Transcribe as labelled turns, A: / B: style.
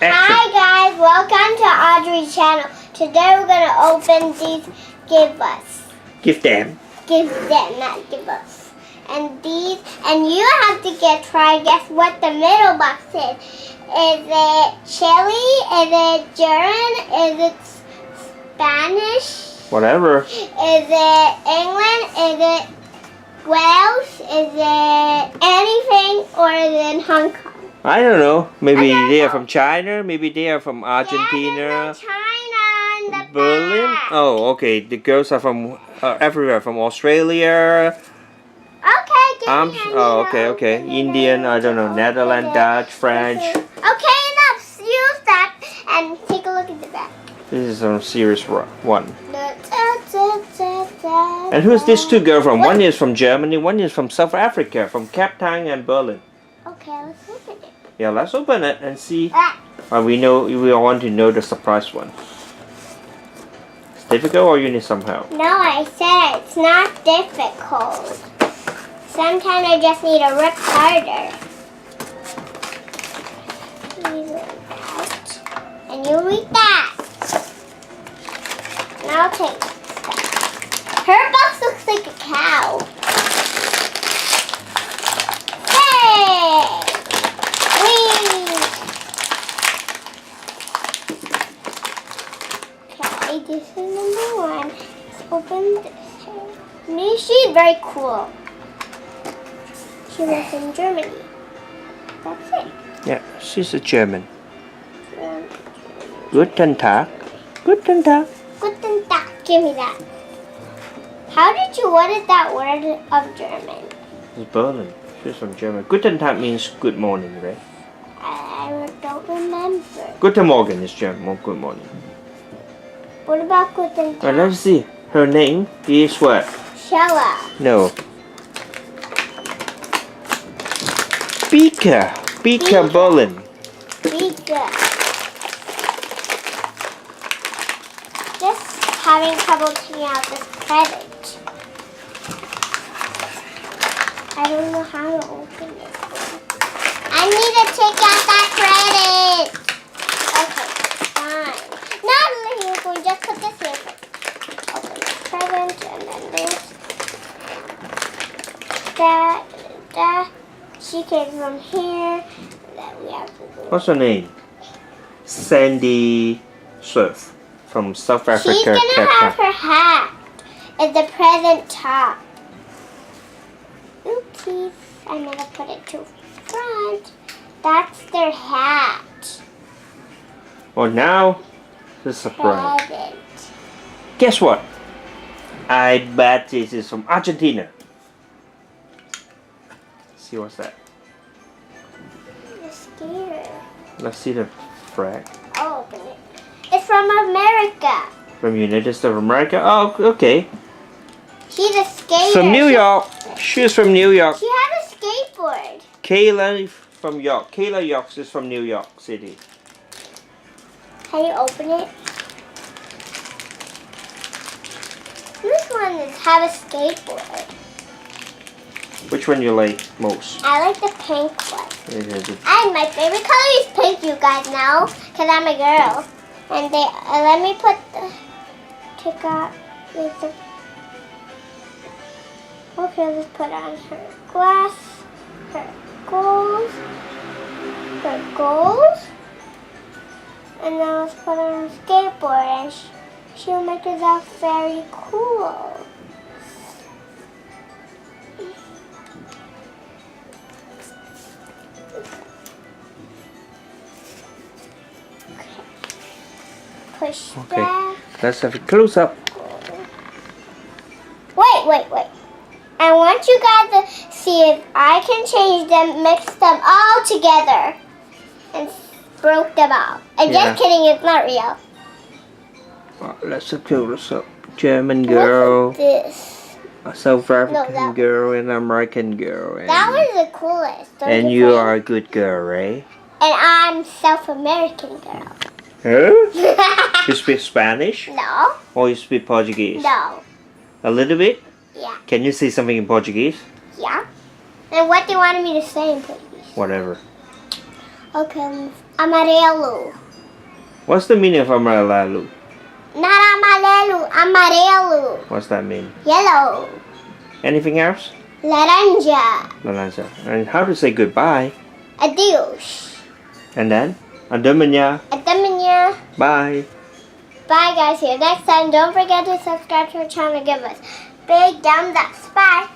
A: Action.
B: Hi guys, welcome to Audrey's channel. Today we're gonna open these give us.
A: Give them.
B: Give them, not give us. And these, and you have to guess what the middle box is. Is it chili? Is it German? Is it Spanish?
A: Whatever.
B: Is it England? Is it Wales? Is it anything? Or is it in Hong Kong?
A: I don't know. Maybe
B: I don't
A: they are
B: know.
A: from China. Maybe they are from Argentina.
B: Yeah, China and the
A: Berlin.
B: back.
A: Oh, okay. The girls are from everywhere. From Australia.
B: Okay, give me a
A: okay.
B: open it.
A: Indian. I don't know. Netherlands, Dutch, French.
B: Okay, enough. Use that and take a look at the back.
A: This is a serious one. And who's these two girls from? One is from Germany. One is from South Africa. From Cape Town and Berlin.
B: Okay, let's open it.
A: Yeah, let's open it and see.
B: Ah.
A: We want to know the surprise one. It's difficult or you need some help?
B: No, I said it's not difficult. Sometimes I just need to rip harder. Leave it out. And you read that. And I'll take stuff. Her box looks like a cow. Hey! Whee! Okay, this is number one. Let's open this. She's very cool. She lives in Germany. That's it.
A: Yeah, she's a German. Guten Tag. Guten Tag.
B: Guten Tag. Give me that. What is that word of German?
A: It's Berlin. She's from Germany. Guten Tag means good morning, right?
B: I don't remember.
A: Guten Morgen is German. Good morning.
B: What about Guten Tag?
A: Let's see. Her name is what?
B: Shella.
A: No. Beaker Berlin.
B: Beaker. Just having trouble taking out this present. I don't know how to open it. I need to take out that credit. Okay, fine. Natalie, you can just put this here first. Open the present and then this. That. She came from here. That we have to do.
A: What's her name? Sandy Surf from South Africa.
B: She's gonna have her hat at the present top. Oopsies, I'm gonna put it to front. That's their hat.
A: Well, now the surprise.
B: Present.
A: Guess what? I bet this is from Argentina. See what's that?
B: I'm scared.
A: Let's see the flag.
B: I'll open it. It's from America.
A: From United States of America. Oh, okay.
B: She's a skater.
A: From New York. She's from New York.
B: She has a skateboard.
A: Kayla from York. Kayla York is from New York City.
B: Can you open it? This one have a skateboard.
A: Which one you like most?
B: I like the pink one.
A: It is
B: And my favorite color is pink, you guys know, because I'm a girl. And they let me put take out the. Okay, let's put on her glass, her goals, and then let's put on her skateboard, and she'll make it out very cool. Push
A: okay.
B: that.
A: Let's have a close up.
B: Wait. I want you guys to see if I can change them, mix them all together, and broke them out. I'm
A: Yeah.
B: just kidding, it's not real.
A: Let's have a close up. German girl,
B: Look at this.
A: a South African
B: that-
A: girl, and an American girl. And,
B: That was the coolest. don't
A: and
B: you
A: you
B: think?
A: are a good girl, right?
B: And I'm South American girl.
A: Huh? You speak Spanish?
B: No,
A: Or you speak Portuguese?
B: no,
A: A little bit?
B: yeah,
A: Can you say something in Portuguese?
B: yeah. And what do you want me to say in Portuguese?
A: Whatever.
B: Okay, amarelo.
A: What's the meaning of amarelo?
B: Not amarelo, amarelo.
A: What's that mean?
B: Yellow.
A: Anything else?
B: Laranja.
A: Naranja. And how to say goodbye?
B: Adios.
A: And then? Adamanya.
B: Adamanya.
A: Bye.
B: Bye guys, see you next time. Don't forget to subscribe to our channel. Give us big thumbs up. Bye.